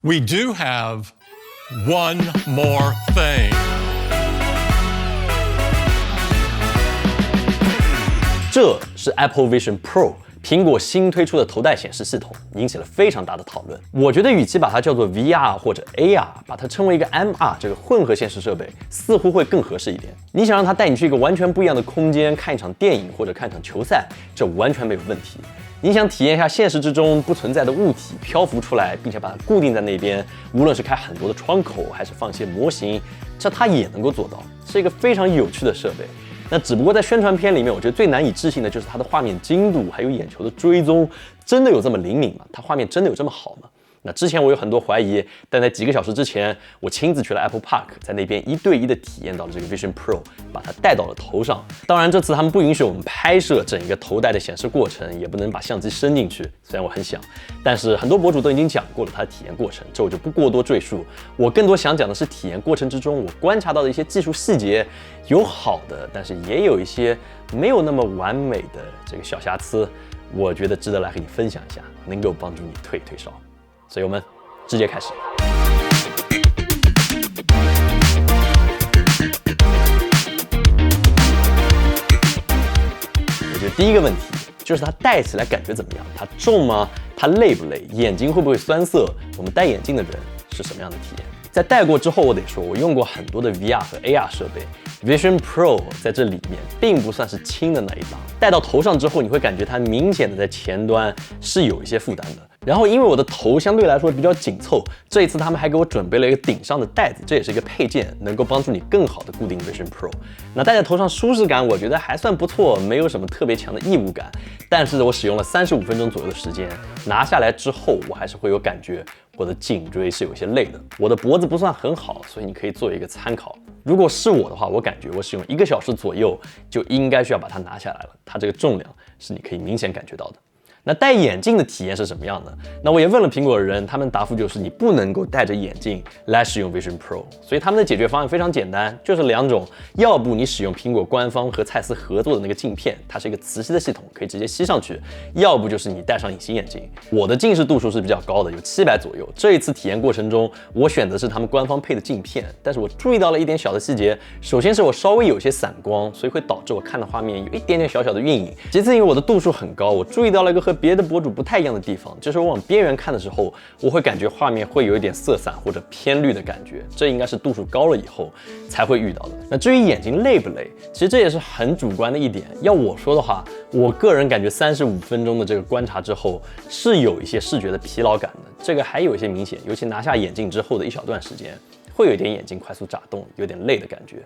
We do have one more thing. 这是 Apple Vision Pro， 苹果新推出的头戴显示系统，引起了非常大的讨论。我觉得与其把它叫做 VR 或者 AR， 把它称为一个 MR 这个混合现实设备，似乎会更合适一点。你想让它带你去一个完全不一样的空间，看一场电影或者看场球赛，这完全没有问题。你想体验一下现实之中不存在的物体漂浮出来，并且把它固定在那边，无论是开很多的窗口，还是放一些模型，这它也能够做到，是一个非常有趣的设备。那只不过在宣传片里面，我觉得最难以置信的就是它的画面精度，还有眼球的追踪，真的有这么灵敏吗？它画面真的有这么好吗？那之前我有很多怀疑，但在几个小时之前，我亲自去了 Apple Park， 在那边1对1的体验到了这个 Vision Pro， 把它戴到了头上。当然，这次他们不允许我们拍摄整个头戴的显示过程，也不能把相机伸进去。虽然我很想，但是很多博主都已经讲过了它的体验过程，这我就不过多赘述。我更多想讲的是体验过程之中，我观察到的一些技术细节，有好的，但是也有一些没有那么完美的这个小瑕疵，我觉得值得来和你分享一下，能够帮助你退一退烧。所以我们直接开始。我觉得第一个问题就是它戴起来感觉怎么样？它重吗？它累不累？眼睛会不会酸涩？我们戴眼镜的人是什么样的体验？在戴过之后，我得说，我用过很多的 VR 和 AR 设备 ，Vision Pro 在这里面并不算是轻的那一档。戴到头上之后，你会感觉它明显的在前端是有一些负担的。然后因为我的头相对来说比较紧凑，这一次他们还给我准备了一个顶上的袋子，这也是一个配件，能够帮助你更好的固定 Vision Pro。那戴在头上舒适感我觉得还算不错，没有什么特别强的异物感。但是我使用了35分钟左右的时间，拿下来之后我还是会有感觉，我的颈椎是有些累的。我的脖子不算很好，所以你可以做一个参考。如果是我的话，我感觉我使用1个小时左右就应该需要把它拿下来了，它这个重量是你可以明显感觉到的。那戴眼镜的体验是什么样的？那我也问了苹果的人，他们答复就是你不能够戴着眼镜来使用 Vision Pro， 所以他们的解决方案非常简单，就是2种，要不你使用苹果官方和蔡司合作的那个镜片，它是一个磁吸的系统，可以直接吸上去；要不就是你戴上隐形眼镜。我的近视度数是比较高的，有700左右。这一次体验过程中，我选择是他们官方配的镜片，但是我注意到了一点小的细节，首先是我稍微有些散光，所以会导致我看的画面有一点点小小的晕影。其次，因为我的度数很高，我注意到了一个和别的博主不太一样的地方，就是我往边缘看的时候，我会感觉画面会有一点色散或者偏绿的感觉，这应该是度数高了以后才会遇到的。那至于眼睛累不累，其实这也是很主观的一点。要我说的话，我个人感觉35分钟的这个观察之后，是有一些视觉的疲劳感的，这个还有一些明显，尤其拿下眼镜之后的一小段时间。会有一点眼睛快速眨动，有点累的感觉。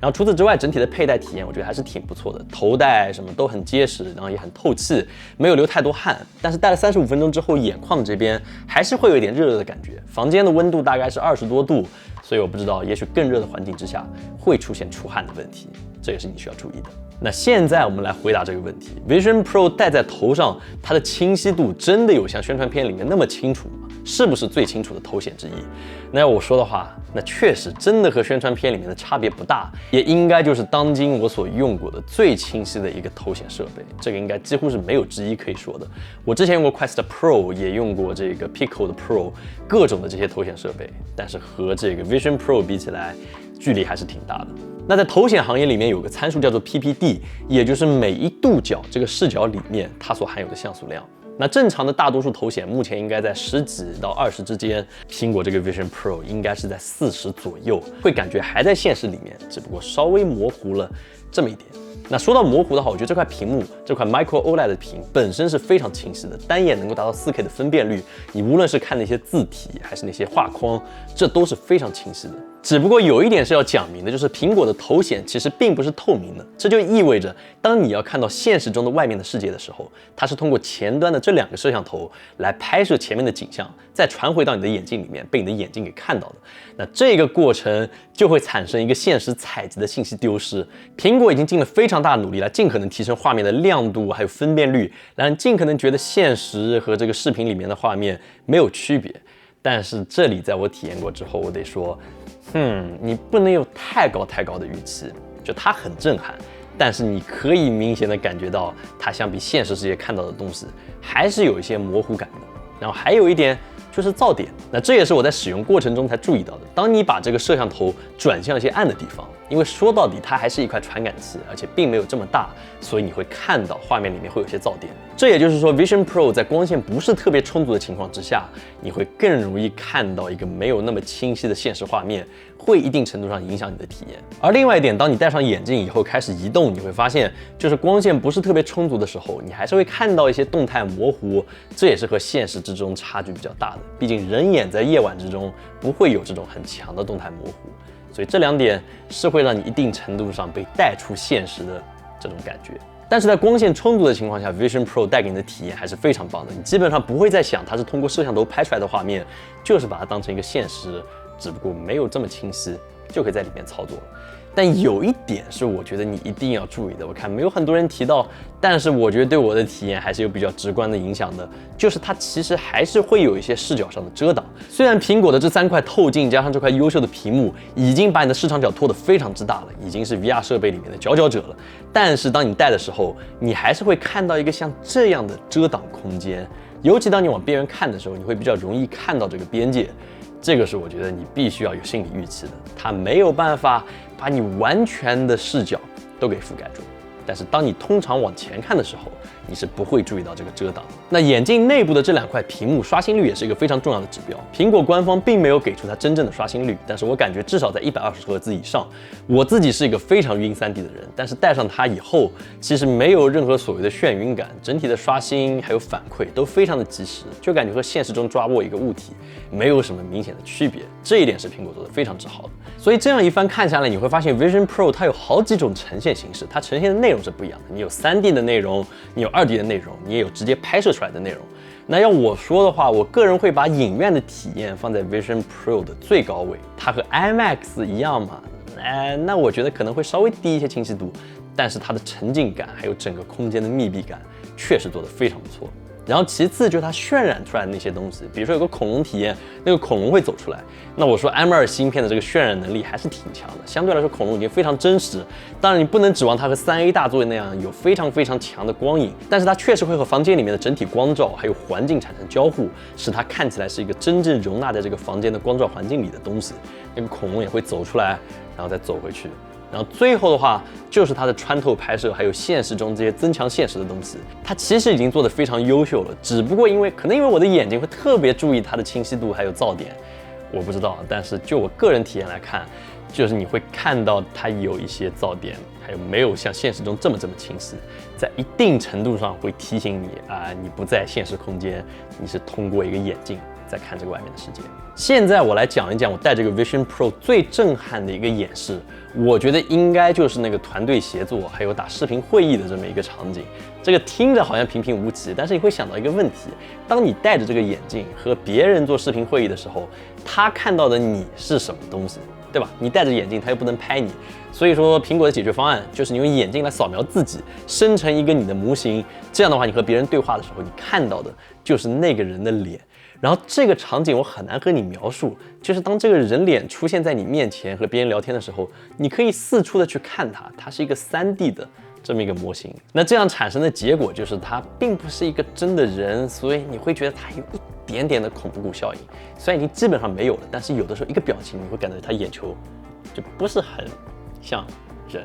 然后除此之外，整体的佩戴体验我觉得还是挺不错的，头戴什么都很结实，然后也很透气，没有流太多汗。但是戴了35分钟之后，眼眶这边还是会有一点热热的感觉。房间的温度大概是20多度，所以我不知道，也许更热的环境之下会出现出汗的问题，这也是你需要注意的。那现在我们来回答这个问题 ：Vision Pro 戴在头上，它的清晰度真的有像宣传片里面那么清楚吗？是不是最清楚的头显之一？那要我说的话，那确实真的和宣传片里面的差别不大，也应该就是当今我所用过的最清晰的一个头显设备，这个应该几乎是没有之一可以说的。我之前用过 Quest Pro， 也用过这个 Pico 的 Pro， 各种的这些头显设备，但是和这个 Vision Pro 比起来，距离还是挺大的。那在头显行业里面有个参数叫做 PPD， 也就是每一度角这个视角里面它所含有的像素量。那正常的大多数头显目前应该在10几到20之间，苹果这个 Vision Pro 应该是在40左右，会感觉还在现实里面，只不过稍微模糊了这么一点。那说到模糊的话，我觉得这块屏幕，这块 Micro OLED 的屏本身是非常清晰的，单眼能够达到4K 的分辨率，你无论是看那些字体还是那些画框，这都是非常清晰的。只不过有一点是要讲明的，就是苹果的头显其实并不是透明的，这就意味着当你要看到现实中的外面的世界的时候，它是通过前端的这2个摄像头来拍摄前面的景象，再传回到你的眼镜里面，被你的眼睛给看到的。那这个过程就会产生一个现实采集的信息丢失。苹果已经尽了非常大的努力来尽可能提升画面的亮度还有分辨率，让人尽可能觉得现实和这个视频里面的画面没有区别。但是这里在我体验过之后，我得说，你不能有太高的预期，就它很震撼，但是你可以明显的感觉到它相比现实世界看到的东西还是有一些模糊感的。然后还有一点就是噪点。那这也是我在使用过程中才注意到的。当你把这个摄像头转向一些暗的地方，因为说到底它还是一块传感器，而且并没有这么大，所以你会看到画面里面会有些噪点。这也就是说 Vision Pro 在光线不是特别充足的情况之下，你会更容易看到一个没有那么清晰的现实画面，会一定程度上影响你的体验。而另外一点，当你戴上眼镜以后开始移动，你会发现就是光线不是特别充足的时候，你还是会看到一些动态模糊，这也是和现实之中差距比较大的。毕竟人眼在夜晚之中不会有这种很强的动态模糊，所以这2点是会让你一定程度上被带出现实的这种感觉。但是在光线充足的情况下 ，Vision Pro 带给你的体验还是非常棒的。你基本上不会再想它是通过摄像头拍出来的画面，就是把它当成一个现实，只不过没有这么清晰，就可以在里面操作了。但有一点是我觉得你一定要注意的，我看没有很多人提到，但是我觉得对我的体验还是有比较直观的影响的，就是它其实还是会有一些视角上的遮挡。虽然苹果的这3块透镜加上这块优秀的屏幕，已经把你的视场角拖得非常之大了，已经是 VR 设备里面的佼佼者了，但是当你戴的时候，你还是会看到一个像这样的遮挡空间，尤其当你往边缘看的时候，你会比较容易看到这个边界。这个是我觉得你必须要有心理预期的，它没有办法把你完全的视角都给覆盖住。但是当你通常往前看的时候，你是不会注意到这个遮挡。那眼镜内部的这2块屏幕刷新率也是一个非常重要的指标。苹果官方并没有给出它真正的刷新率，但是我感觉至少在120赫兹以上。我自己是一个非常晕 3D 的人，但是戴上它以后，其实没有任何所谓的眩晕感，整体的刷新还有反馈都非常的及时，就感觉和现实中抓握一个物体没有什么明显的区别。这一点是苹果做的非常之好的。所以这样一番看下来，你会发现 Vision Pro 它有好几种呈现形式，它呈现的内容是不一样的。你有3D 的内容，你有2D 的内容，你也有直接拍摄出来的内容。那要我说的话，我个人会把影院的体验放在 Vision Pro 的最高位。它和 IMAX 一样嘛，那我觉得可能会稍微低一些清晰度，但是它的沉浸感还有整个空间的密闭感确实做得非常不错。然后其次就是它渲染出来的那些东西，比如说有个恐龙体验，那个恐龙会走出来。那我说 M2 芯片的这个渲染能力还是挺强的，相对来说恐龙已经非常真实。当然你不能指望它和3A 大作那样有非常非常强的光影，但是它确实会和房间里面的整体光照还有环境产生交互，使它看起来是一个真正容纳在这个房间的光照环境里的东西。那个恐龙也会走出来，然后再走回去。然后最后的话就是它的穿透拍摄，还有现实中这些增强现实的东西，它其实已经做得非常优秀了。只不过可能因为我的眼睛会特别注意它的清晰度还有噪点，我不知道。但是就我个人体验来看，就是你会看到它有一些噪点，还有没有像现实中这么清晰，在一定程度上会提醒你你不在现实空间，你是通过一个眼镜在看这个外面的世界。现在我来讲一讲我戴这个 Vision Pro 最震撼的一个演示，我觉得应该就是那个团队协作还有打视频会议的这么一个场景。这个听着好像平平无奇，但是你会想到一个问题，当你戴着这个眼镜和别人做视频会议的时候，他看到的你是什么东西，对吧？你戴着眼镜他又不能拍你，所以说苹果的解决方案就是你用眼镜来扫描自己，生成一个你的模型，这样的话你和别人对话的时候，你看到的就是那个人的脸。然后这个场景我很难和你描述，就是当这个人脸出现在你面前和别人聊天的时候，你可以四处的去看它，它是一个3D 的这么一个模型。那这样产生的结果就是它并不是一个真的人，所以你会觉得它有一点点的恐怖谷效应。虽然已经基本上没有了，但是有的时候一个表情你会感觉它眼球就不是很像人。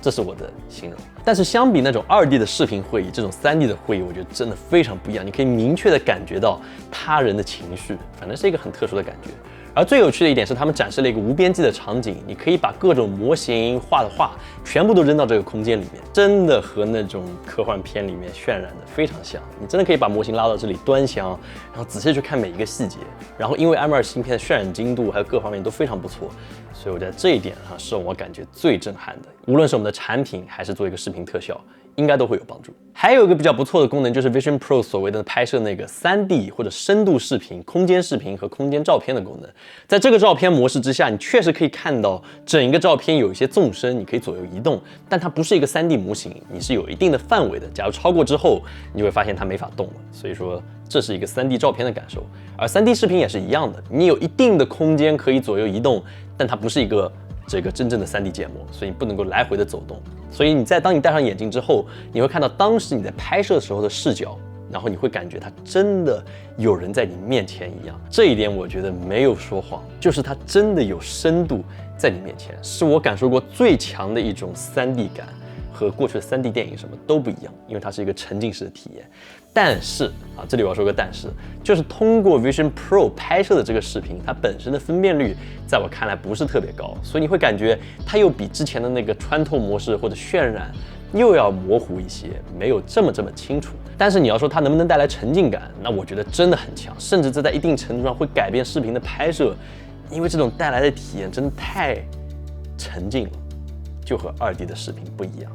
这是我的形容。但是相比那种2D 的视频会议，这种3D 的会议，我觉得真的非常不一样。你可以明确的感觉到他人的情绪，反正是一个很特殊的感觉。而最有趣的一点是，他们展示了一个无边际的场景，你可以把各种模型画的画全部都扔到这个空间里面，真的和那种科幻片里面渲染的非常像。你真的可以把模型拉到这里端详，然后仔细去看每一个细节。然后因为 M2 芯片的渲染精度还有各方面都非常不错，所以我在这一点上是让我感觉最震撼的。无论是我们的产品还是做一个视频特效，应该都会有帮助。还有一个比较不错的功能，就是 Vision Pro 所谓的拍摄那个3D 或者深度视频、空间视频和空间照片的功能。在这个照片模式之下，你确实可以看到整一个照片有一些纵深，你可以左右移动，但它不是一个3D 模型，你是有一定的范围的。假如超过之后，你会发现它没法动了。所以说，这是一个3D 照片的感受。而3D 视频也是一样的，你有一定的空间可以左右移动，但它不是一个这个真正的3D 建模，所以你不能够来回的走动。所以当你戴上眼镜之后，你会看到当时你在拍摄的时候的视角然后你会感觉它真的有人在你面前一样。这一点我觉得没有说谎，就是它真的有深度在你面前，是我感受过最强的一种 3D 感，和过去的3D 电影什么都不一样，因为它是一个沉浸式的体验。但是啊，这里我要说个但是，就是通过 Vision Pro 拍摄的这个视频，它本身的分辨率在我看来不是特别高，所以你会感觉它又比之前的那个穿透模式或者渲染又要模糊一些，没有这么清楚。但是你要说它能不能带来沉浸感，那我觉得真的很强，甚至这在一定程度上会改变视频的拍摄，因为这种带来的体验真的太沉浸了，就和2D 的视频不一样，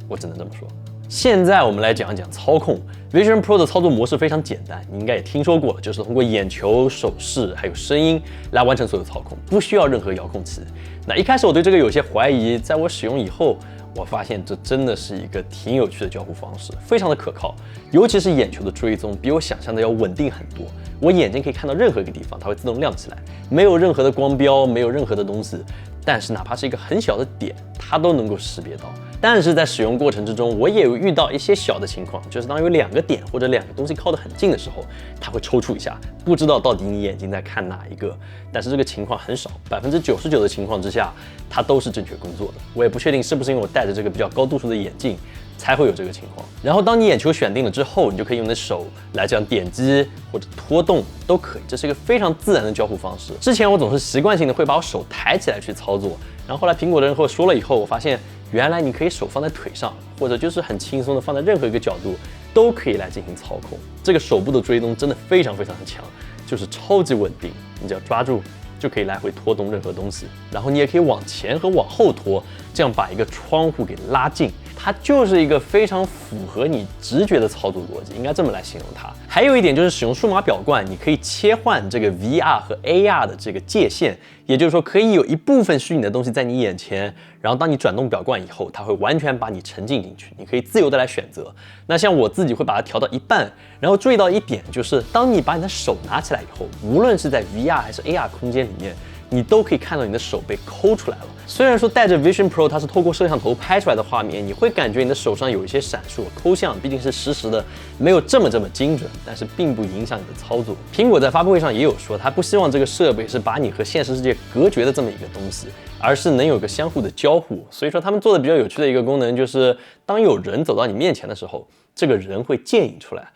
我只能这么说。现在我们来讲一讲操控。Vision Pro 的操作模式非常简单，你应该也听说过了，就是通过眼球、手势还有声音来完成所有操控，不需要任何遥控器。那一开始我对这个有些怀疑，在我使用以后，我发现这真的是一个挺有趣的交互方式，非常的可靠，尤其是眼球的追踪比我想象的要稳定很多。我眼睛可以看到任何一个地方，它会自动亮起来，没有任何的光标，没有任何的东西，但是哪怕是一个很小的点，它都能够识别到。但是在使用过程之中，我也有遇到一些小的情况，就是当有2个点或者2个东西靠得很近的时候，它会抽搐一下，不知道到底你眼睛在看哪一个。但是这个情况很少，99%的情况之下，它都是正确工作的。我也不确定是不是因为我戴着这个比较高度数的眼镜才会有这个情况。然后当你眼球选定了之后，你就可以用你的手来这样点击或者拖动都可以，这是一个非常自然的交互方式。之前我总是习惯性的会把我手抬起来去操作，然后后来苹果的人和我说了以后，我发现原来你可以手放在腿上，或者就是很轻松的放在任何一个角度都可以来进行操控。这个手部的追踪真的非常的强，就是超级稳定，你只要抓住就可以来回拖动任何东西，然后你也可以往前和往后拖，这样把一个窗户给拉近。它就是一个非常符合你直觉的操作逻辑，应该这么来形容它。还有一点就是使用数码表冠，你可以切换这个 VR 和 AR 的这个界限，也就是说可以有一部分虚拟的东西在你眼前，然后当你转动表冠以后，它会完全把你沉浸进去，你可以自由的来选择。那像我自己会把它调到一半，然后注意到一点就是，当你把你的手拿起来以后，无论是在 VR 还是 AR 空间里面，你都可以看到你的手被抠出来了。虽然说带着 Vision Pro 它是透过摄像头拍出来的画面，你会感觉你的手上有一些闪烁，抠像毕竟是实时的，没有这么精准，但是并不影响你的操作。苹果在发布会上也有说，它不希望这个设备是把你和现实世界隔绝的这么一个东西，而是能有个相互的交互。所以说他们做的比较有趣的一个功能就是，当有人走到你面前的时候，这个人会渐隐出来。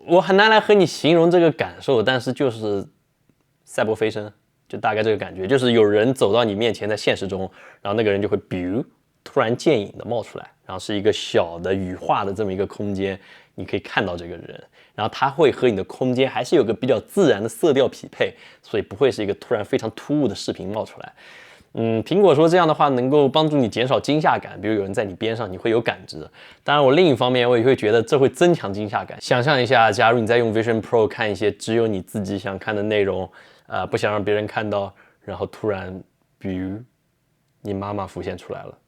我很难来和你形容这个感受，但是就是赛博飞升。就大概这个感觉，就是有人走到你面前，在现实中，然后那个人就会突然渐隐的冒出来，然后是一个小的羽化的这么一个空间，你可以看到这个人，然后他会和你的空间还是有个比较自然的色调匹配，所以不会是一个突然非常突兀的视频冒出来。苹果说这样的话能够帮助你减少惊吓感，比如有人在你边上，你会有感知。当然，我另一方面我也会觉得这会增强惊吓感。想象一下，假如你在用 Vision Pro 看一些只有你自己想看的内容，不想让别人看到，然后突然，比如你妈妈浮现出来了，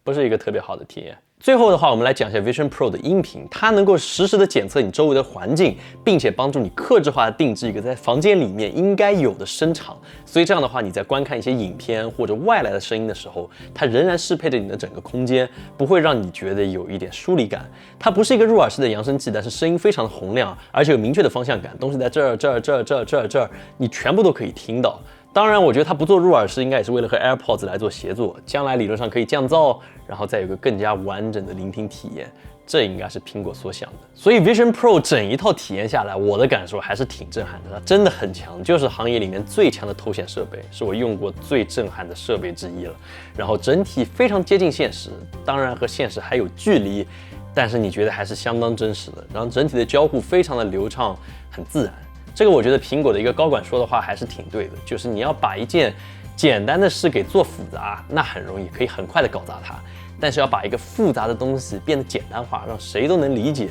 不是一个特别好的体验。最后的话，我们来讲一下 Vision Pro 的音频，它能够实时的检测你周围的环境，并且帮助你客制化的定制一个在房间里面应该有的声场。所以这样的话，你在观看一些影片或者外来的声音的时候，它仍然适配着你的整个空间，不会让你觉得有一点疏离感。它不是一个入耳式的扬声器，但是声音非常的洪亮，而且有明确的方向感，东西在这儿，你全部都可以听到。当然，我觉得它不做入耳式，应该也是为了和 AirPods 来做协作，将来理论上可以降噪，然后再有个更加完整的聆听体验，这应该是苹果所想的。所以 Vision Pro 整一套体验下来，我的感受还是挺震撼的，它真的很强，就是行业里面最强的头显设备，是我用过最震撼的设备之一了。然后整体非常接近现实，当然和现实还有距离，但是你觉得还是相当真实的。然后整体的交互非常的流畅，很自然。这个我觉得苹果的一个高管说的话还是挺对的，就是你要把一件简单的事给做复杂，那很容易，可以很快的搞砸它。但是要把一个复杂的东西变得简单化，让谁都能理解，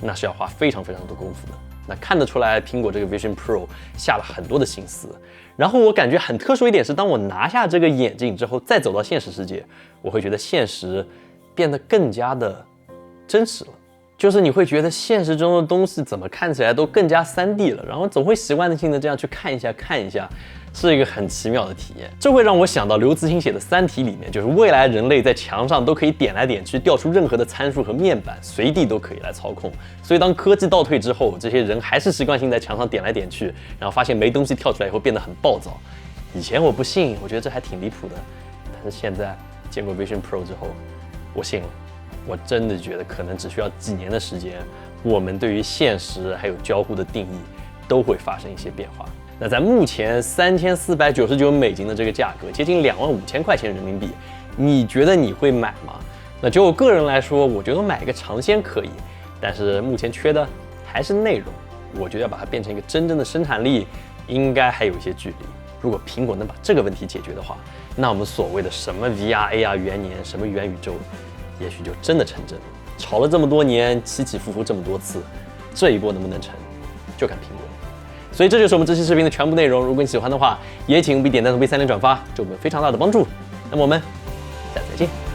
那是要花非常多功夫的。那看得出来，苹果这个 Vision Pro 下了很多的心思。然后我感觉很特殊一点是，当我拿下这个眼镜之后，再走到现实世界，我会觉得现实变得更加的真实了。就是你会觉得现实中的东西怎么看起来都更加3D 了，然后总会习惯性的这样去看一下，是一个很奇妙的体验。这会让我想到刘慈欣写的《三体》里面，就是未来人类在墙上都可以点来点去，调出任何的参数和面板，随地都可以来操控。所以当科技倒退之后，这些人还是习惯性在墙上点来点去，然后发现没东西跳出来以后变得很暴躁。以前我不信，我觉得这还挺离谱的，但是现在见过 Vision Pro 之后，我信了。我真的觉得可能只需要几年的时间，我们对于现实还有交互的定义都会发生一些变化。那在目前3499美金的这个价格，接近25000块钱人民币，你觉得你会买吗？那就我个人来说，我觉得买个尝鲜可以，但是目前缺的还是内容。我觉得要把它变成一个真正的生产力，应该还有一些距离。如果苹果能把这个问题解决的话，那我们所谓的什么 VR、AR 元年，什么元宇宙，也许就真的成真了。吵了这么多年，起起伏伏这么多次，这一波能不能成，就看苹果。所以这就是我们这期视频的全部内容。如果你喜欢的话，也请务必点赞、投币、3连转发，对我们非常大的帮助。那么我们下次再见。